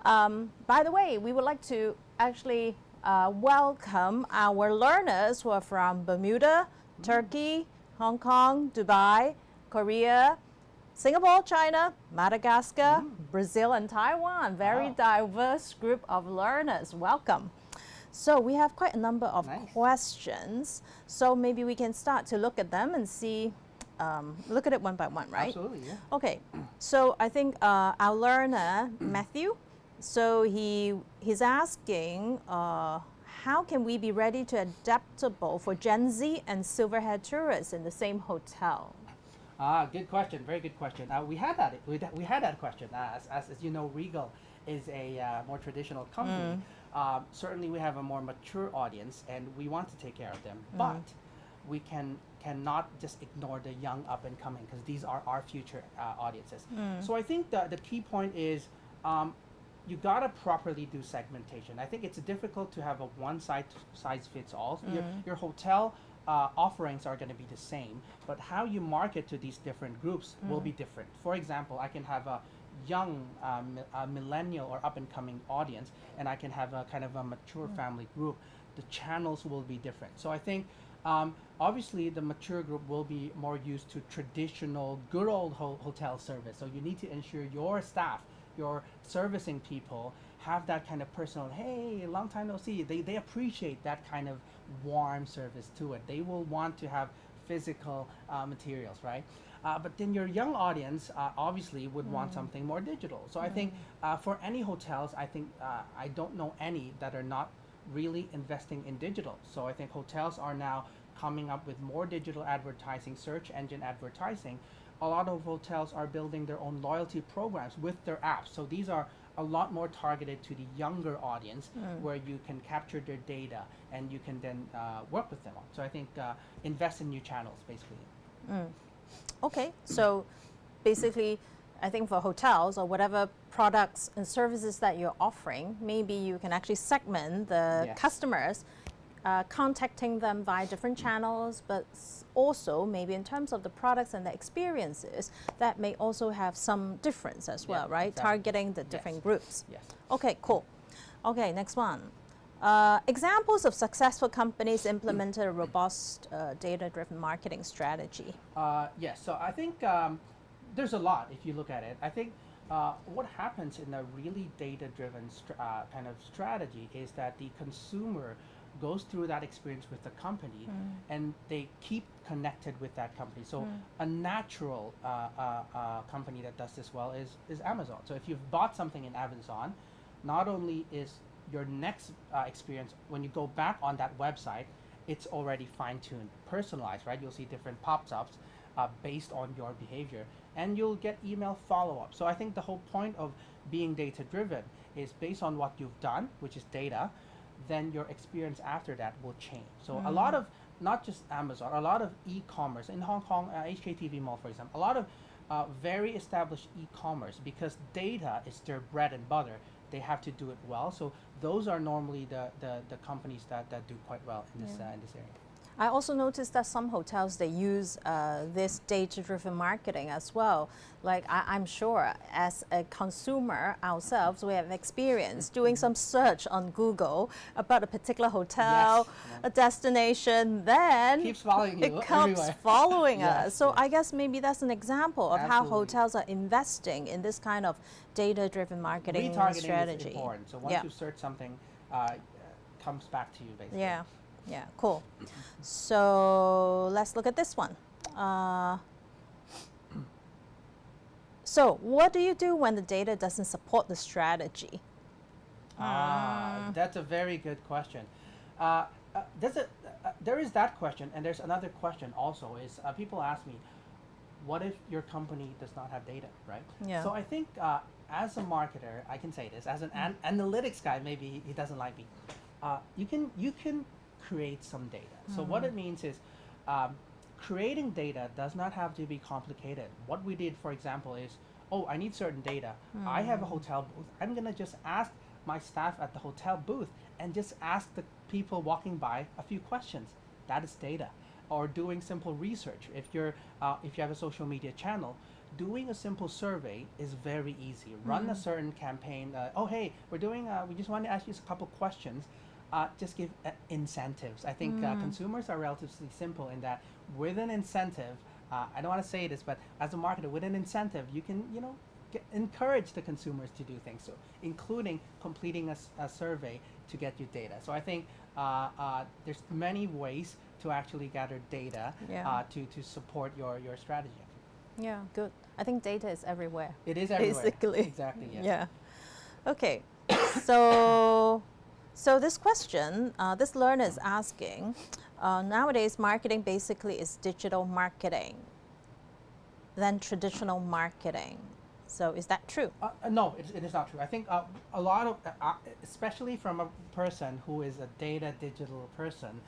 By the way, we would like to actually welcome our learners who are from Bermuda, Turkey, Hong Kong, Dubai, Korea, Singapore, China, Madagascar, Brazil, and Taiwan. Very diverse group of learners. Welcome. So we have quite a number of questions. So maybe we can start to look at them and see, look at it one by one, right? Absolutely, yeah. Okay, so I think our learner, Matthew, so he's asking, how can we be ready to adaptable for Gen Z and silverhead tourists in the same hotel? Good question, very good question. We had that question. As you know, Regal is a more traditional company. Certainly we have a more mature audience and we want to take care of them, but we cannot just ignore the young up and coming because these are our future audiences. So I think the key point is you gotta properly do segmentation. I think it's difficult to have a one size fits all. Your hotel offerings are going to be the same, but how you market to these different groups will be different. For example, I can have a young millennial or up and coming audience, and I can have a kind of a mature family group. The channels will be different. So I think obviously the mature group will be more used to traditional good old hotel service. So you need to ensure your staff, your servicing people have that kind of personal, hey, long time no see. They appreciate that kind of warm service to it. They will want to have physical materials, right? But then your young audience obviously would want something more digital. So I think for any hotels, I think I don't know any that are not really investing in digital. So I think hotels are now coming up with more digital advertising, search engine advertising. A lot of hotels are building their own loyalty programs with their apps. So these are a lot more targeted to the younger audience where you can capture their data and you can then work with them on. So I think invest in new channels, basically. Okay, so basically, I think for hotels or whatever products and services that you're offering, maybe you can actually segment the customers, contacting them via different channels, but also maybe in terms of the products and the experiences, that may also have some difference as well, right? Exactly. Targeting the different groups. Yes. Okay, cool. Okay, next one. Examples of successful companies implemented a robust data-driven marketing strategy. Yes, so I think there's a lot if you look at it. I think what happens in a really data-driven kind of strategy is that the consumer goes through that experience with the company and they keep connected with that company. So a natural company that does this well is Amazon. So if you've bought something in Amazon, not only is your next experience, when you go back on that website, it's already fine-tuned, personalized, right? You'll see different pop-ups based on your behavior, and you'll get email follow-up. So I think the whole point of being data-driven is based on what you've done, which is data, then your experience after that will change. So a lot of, not just Amazon, a lot of e-commerce, in Hong Kong, HKTV Mall, for example, a lot of very established e-commerce, because data is their bread and butter. They have to do it well. So those are normally the companies that do quite well in this area. I also noticed that some hotels, they use this data-driven marketing as well. Like I'm sure as a consumer ourselves, we have experience doing some search on Google about a particular hotel, a destination, then Keeps following you it comes everywhere. following Yes, us. So yes. I guess maybe that's an example of how Absolutely. hotels are investing in this kind of data-driven marketing Retargeting strategy. is important. So once you search something, comes back to you basically. Yeah, yeah, cool. So let's look at this one. So what do you do when the data doesn't support the strategy? That's a very good question. There is that question, and there's another question also. Is people ask me, what if your company does not have data, right? Yeah. So I think as a marketer, I can say this. As an analytics guy, maybe he doesn't like me. You can create some data. So what it means is, creating data does not have to be complicated. What we did, for example, is, oh, I need certain data. I have a hotel booth. I'm gonna just ask my staff at the hotel booth and just ask the people walking by a few questions. That is data. Or doing simple research. If you have a social media channel, doing a simple survey is very easy. Run a certain campaign. Oh, hey, we just want to ask you a couple questions. Just give incentives. I think consumers are relatively simple in that with an incentive, I don't want to say this, but as a marketer, with an incentive, you can, encourage the consumers to do things. So including completing a survey to get you data. So I think there's many ways to actually gather data to support your strategy. Yeah, good. I think data is everywhere. It is everywhere. Basically. Exactly, yes. Yeah. Okay. So this question, this learner is asking, nowadays marketing basically is digital marketing than traditional marketing. So is that true? No, it is not true. I think a lot of, especially from a person who is a data digital person,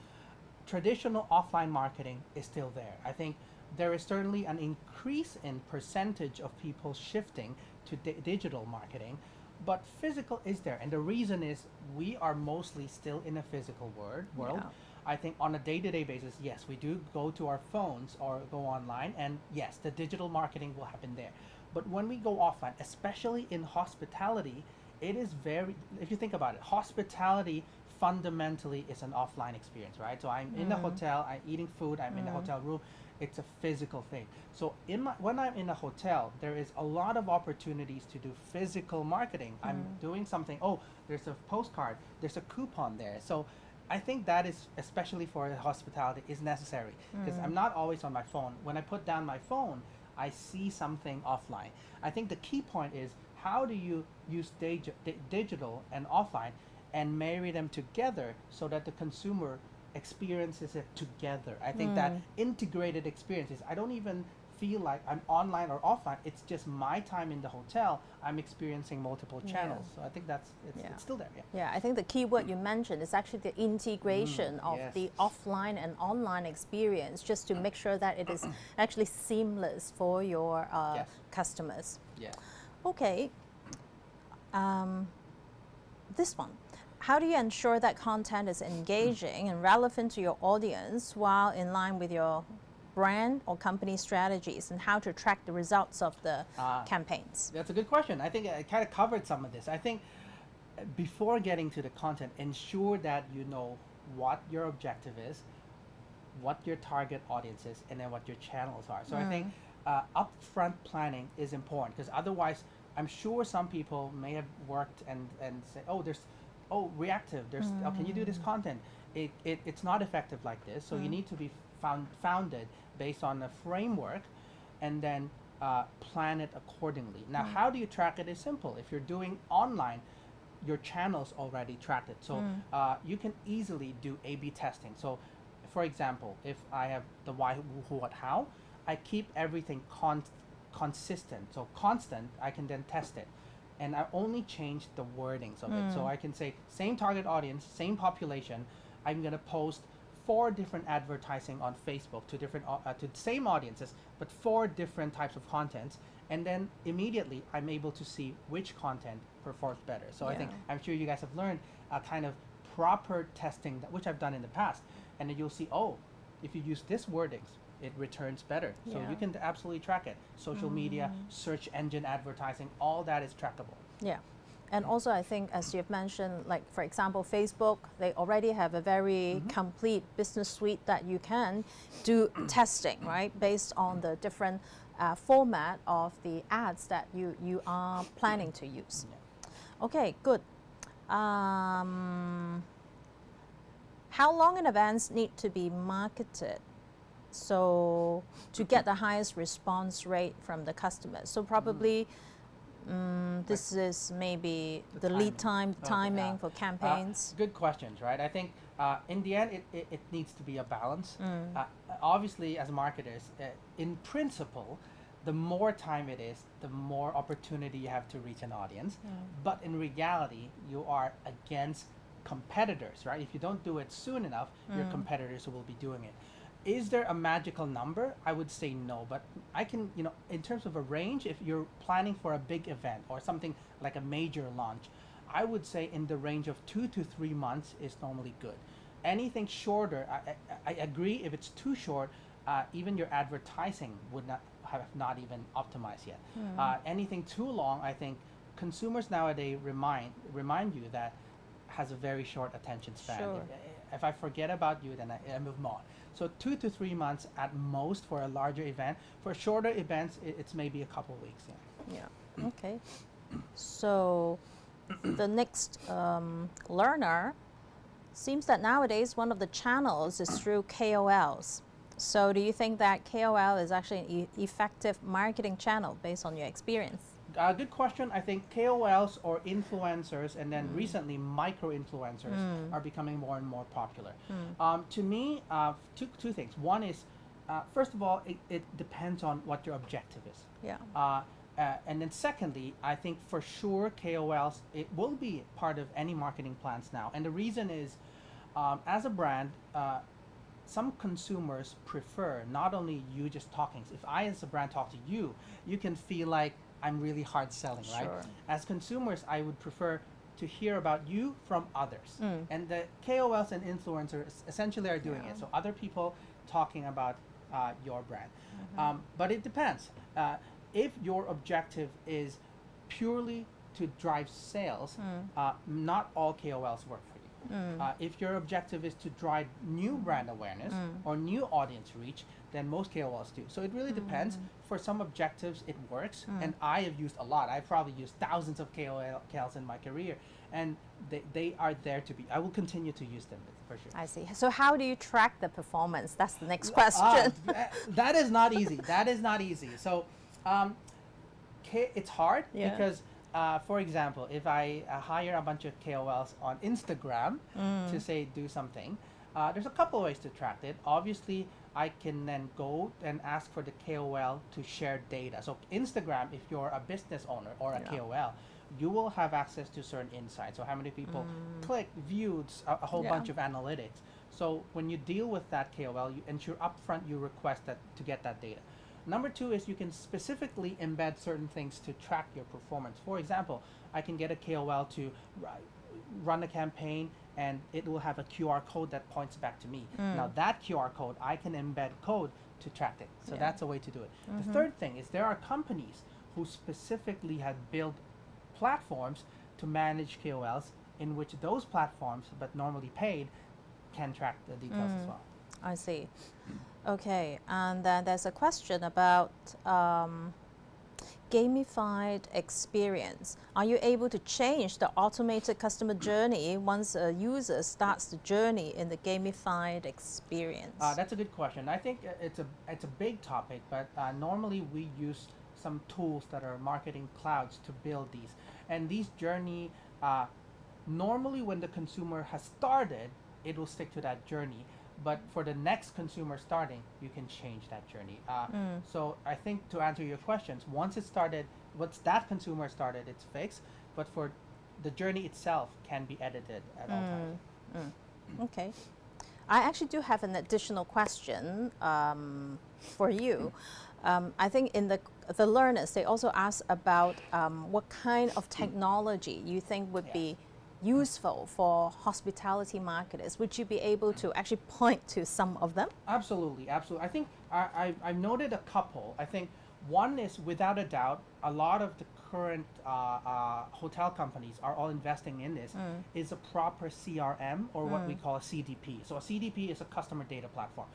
traditional offline marketing is still there. I think there is certainly an increase in percentage of people shifting to digital marketing, but physical is there. And the reason is we are mostly still in a physical world. Yeah. I think on a day-to-day basis, yes, we do go to our phones or go online, and yes, the digital marketing will happen there. But when we go offline, especially in hospitality, it is if you think about it, hospitality fundamentally is an offline experience, right? So I'm in a hotel, I'm eating food, I'm in a hotel room. It's a physical thing. So when I'm in a hotel, there is a lot of opportunities to do physical marketing. I'm doing something, oh, there's a postcard, there's a coupon there. So I think that is, especially for hospitality, is necessary, because I'm not always on my phone. When I put down my phone, I see something offline. I think the key point is, how do you use digital and offline and marry them together so that the consumer experiences it together. I think that integrated experiences, I don't even feel like I'm online or offline. It's just my time in the hotel. I'm experiencing multiple channels. So I think it's still there. Yeah. Yeah, I think the key word you mentioned is actually the integration of yes. the offline and online experience, just to make sure that it is actually seamless for your Yes. customers. Yeah. Okay. This one. How do you ensure that content is engaging and relevant to your audience while in line with your brand or company strategies, and how to track the results of the campaigns? That's a good question. I think I kind of covered some of this. I think before getting to the content, ensure that you know what your objective is, what your target audience is, and then what your channels are. So I think upfront planning is important, because otherwise, I'm sure some people may have worked and say, reactive, can you do this content? It's not effective like this. So you need to be founded based on a framework, and then plan it accordingly. Now, how do you track it is simple. If you're doing online, your channels already track it. So you can easily do A/B testing. So for example, if I have the why, who, what, how, I keep everything consistent. So constant, I can then test it. And I only change the wordings of it. So I can say, same target audience, same population, I'm gonna post 4 different advertising on Facebook to different to the same audiences, but 4 different types of contents, and then immediately I'm able to see which content performs better. So I think I'm sure you guys have learned a kind of proper testing, which I've done in the past, and then you'll see, oh, if you use this wordings, it returns better. So you can absolutely track it. Social media, search engine advertising, all that is trackable. Yeah. And also, I think, as you've mentioned, like, for example, Facebook, they already have a very complete business suite that you can do testing, right, based on the different format of the ads that you are planning to use. Okay, good. How long in advance need to be marketed so to get the highest response rate from the customers? So probably this is maybe the lead time, timing for campaigns. Good questions, right? I think in the end, it needs to be a balance. Obviously, as marketers, in principle, the more time it is, the more opportunity you have to reach an audience. But in reality, you are against competitors, right? If you don't do it soon enough, your competitors will be doing it. Is there a magical number? I would say no, but I can, in terms of a range, if you're planning for a big event or something like a major launch, I would say in the range of 2 to 3 months is normally good. Anything shorter, I agree, if it's too short, even your advertising would not even optimized yet. Anything too long, I think consumers nowadays remind you that has a very short attention span. Sure. If I forget about you, then I move on. So 2 to 3 months at most for a larger event. For shorter events, it's maybe a couple weeks. Yeah. Okay. So the next learner seems that nowadays one of the channels is through KOLs. So do you think that KOL is actually an effective marketing channel based on your experience? Good question. I think KOLs or influencers, and then recently micro-influencers are becoming more and more popular. To me, two things. One is, first of all, it depends on what your objective is. Yeah. And then secondly, I think for sure KOLs, it will be part of any marketing plans now. And the reason is, as a brand, some consumers prefer not only you just talking. If I as a brand talk to you, you can feel like I'm really hard selling, right? Sure. As consumers, I would prefer to hear about you from others. And the KOLs and influencers essentially are doing it. So other people talking about your brand. But it depends. If your objective is purely to drive sales, not all KOLs work for you. If your objective is to drive new brand awareness or new audience reach, then most KOLs do. So it really depends. For some objectives, it works, and I have used a lot. I've probably used thousands of KOLs in my career, and they are there to be. I will continue to use them for sure. I see. So how do you track the performance? That's the next question. That is not easy. That is not easy. So it's hard because, for example, if I hire a bunch of KOLs on Instagram to say do something, there's a couple of ways to track it. Obviously, I can then go and ask for the KOL to share data. So Instagram, if you're a business owner or a KOL, you will have access to certain insights. So how many people click, viewed, a whole bunch of analytics. So when you deal with that KOL, you ensure upfront you request that to get that data. Number 2 is you can specifically embed certain things to track your performance. For example, I can get a KOL to run a campaign, and it will have a QR code that points back to me. Now that QR code, I can embed code to track it. So that's a way to do it. The third thing is there are companies who specifically have built platforms to manage KOLs, in which those platforms, but normally paid, can track the details as well. I see. Okay, and then there's a question about gamified experience. Are you able to change the automated customer journey once a user starts the journey in the gamified experience? That's a good question. I think it's a big topic, but normally we use some tools that are marketing clouds to build these. And these journey, normally when the consumer has started, it will stick to that journey. But for the next consumer starting, you can change that journey. So I think to answer your questions, once it started, once that consumer started, it's fixed. But for the journey itself can be edited at all times. Okay. I actually do have an additional question for you. I think in the learners, they also ask about what kind of technology you think would be useful for hospitality marketers. Would you be able to actually point to some of them? Absolutely, absolutely. I think I've noted a couple. I think one is without a doubt, a lot of the current hotel companies are all investing in this, is a proper CRM or what we call a CDP. So a CDP is a customer data platform.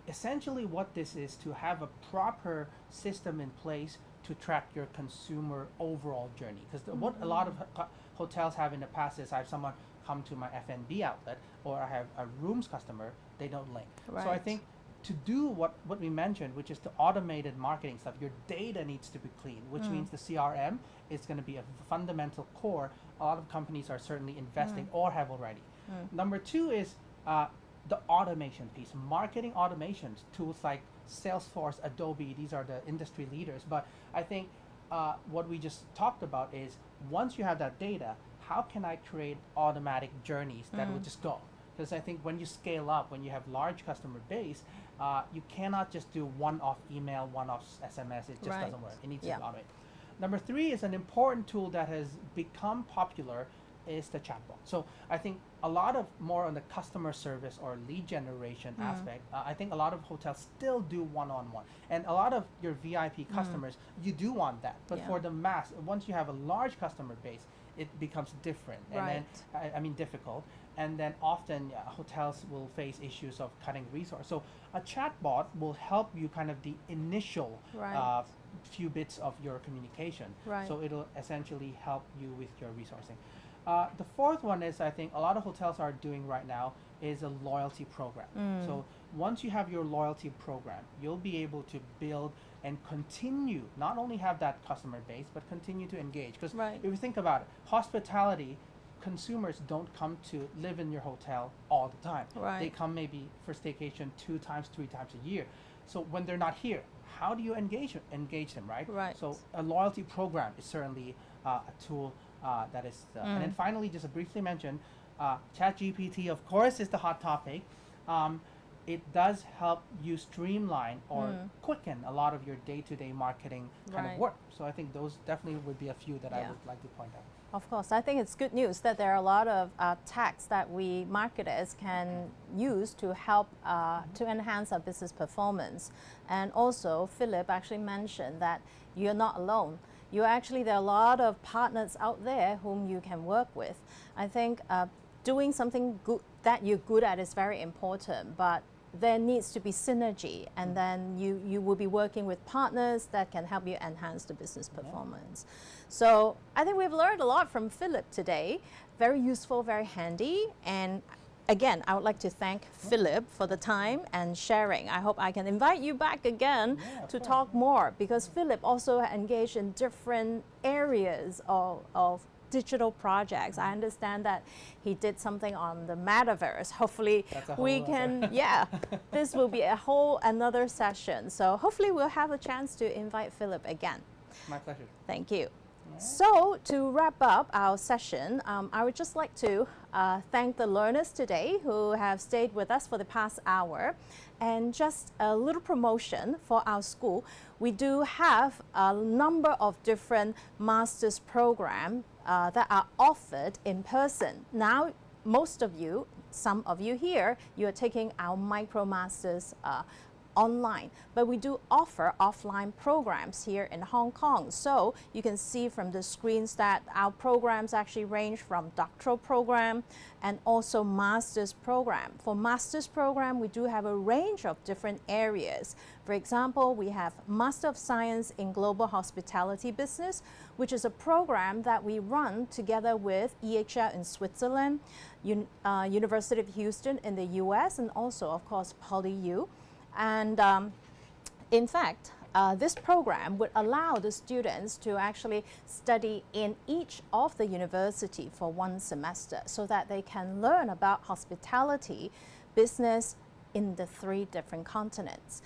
Essentially what this is to have a proper system in place to track your consumer overall journey. Because what a lot of hotels have in the past is I have someone come to my F&B outlet or I have a rooms customer, they don't link. So I think to do what we mentioned, which is the automated marketing stuff, your data needs to be clean, which means the CRM is going to be a fundamental core. A lot of companies are certainly investing or have already. Number two is the automation piece, marketing automations, tools like Salesforce, Adobe, these are the industry leaders. But I think what we just talked about is once you have that data, how can I create automatic journeys that will just go? Because I think when you scale up, when you have large customer base, you cannot just do one-off email, one-off SMS. It just doesn't work. It needs to be automated. Number three is an important tool that has become popular is the chatbot. So I think a lot of more on the customer service or lead generation aspect, I think a lot of hotels still do one-on-one. And a lot of your VIP customers, you do want that. But for the mass, once you have a large customer base, it becomes different and then I mean difficult, and then often hotels will face issues of cutting resource. So a chatbot will help you kind of the initial few bits of your communication. So it'll essentially help you with your resourcing. The fourth one is I think a lot of hotels are doing right now is a loyalty program. So once you have your loyalty program, you'll be able to build and continue, not only have that customer base, but continue to engage. Because if you think about it, hospitality, consumers don't come to live in your hotel all the time. They come maybe for staycation 2 times, 3 times a year. So when they're not here, how do you engage them, right? So a loyalty program is certainly a tool that is, and then finally, just to briefly mention, ChatGPT, of course, is the hot topic. It does help you streamline or quicken a lot of your day-to-day marketing kind of work. So I think those definitely would be a few that I would like to point out. Of course, I think it's good news that there are a lot of techs that we marketers can use to help to enhance our business performance. And also, Philip actually mentioned that you're not alone. There are a lot of partners out there whom you can work with. I think doing something good that you're good at is very important, but there needs to be synergy, and then you will be working with partners that can help you enhance the business performance. So I think we've learned a lot from Philip today. Very useful, very handy, and again, I would like to thank Philip for the time and sharing. I hope I can invite you back again to talk more, because Philip also engaged in different areas of digital projects. I understand that he did something on the metaverse. Hopefully we can, this will be a whole another session. So hopefully we'll have a chance to invite Philip again. My pleasure. Thank you. So to wrap up our session, I would just like to thank the learners today who have stayed with us for the past hour. And just a little promotion for our school. We do have a number of different master's programs that are offered in person. Now, most of you, some of you here, you are taking our micro masters online, but we do offer offline programs here in Hong Kong. So you can see from the screens that our programs actually range from doctoral program and also master's program. For master's program, we do have a range of different areas. For example, we have Master of Science in Global Hospitality Business, which is a program that we run together with EHL in Switzerland, University of Houston in the US, and also, of course, PolyU. And in fact, this program would allow the students to actually study in each of the university for 1 semester so that they can learn about hospitality business in the 3 different continents.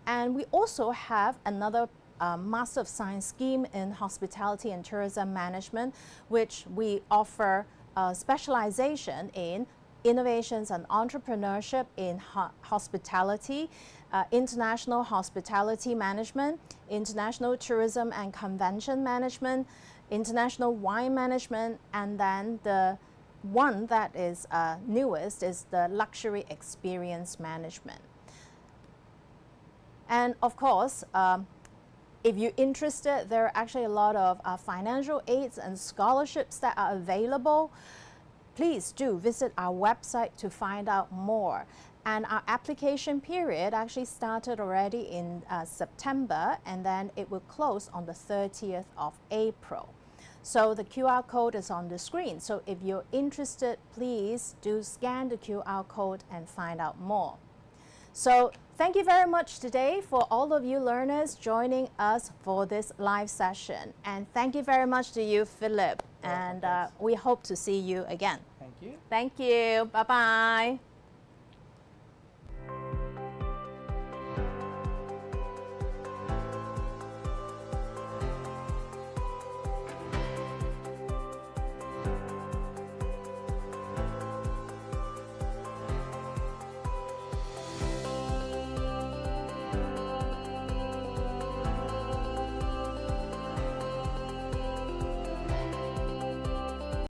And we also have another Master of Science scheme in Hospitality and Tourism Management, which we offer specialization in innovations and entrepreneurship in hospitality, international hospitality management, international tourism and convention management, international wine management, and then the one that is newest is the luxury experience management. And of course, if you're interested, there are actually a lot of financial aids and scholarships that are available. Please do visit our website to find out more. And our application period actually started already in September, and then it will close on the 30th of April. So the QR code is on the screen. So if you're interested, please do scan the QR code and find out more. So thank you very much today for all of you learners joining us for this live session. And thank you very much to you, Philip. And we hope to see you again. Thank you. Thank you. Bye-bye.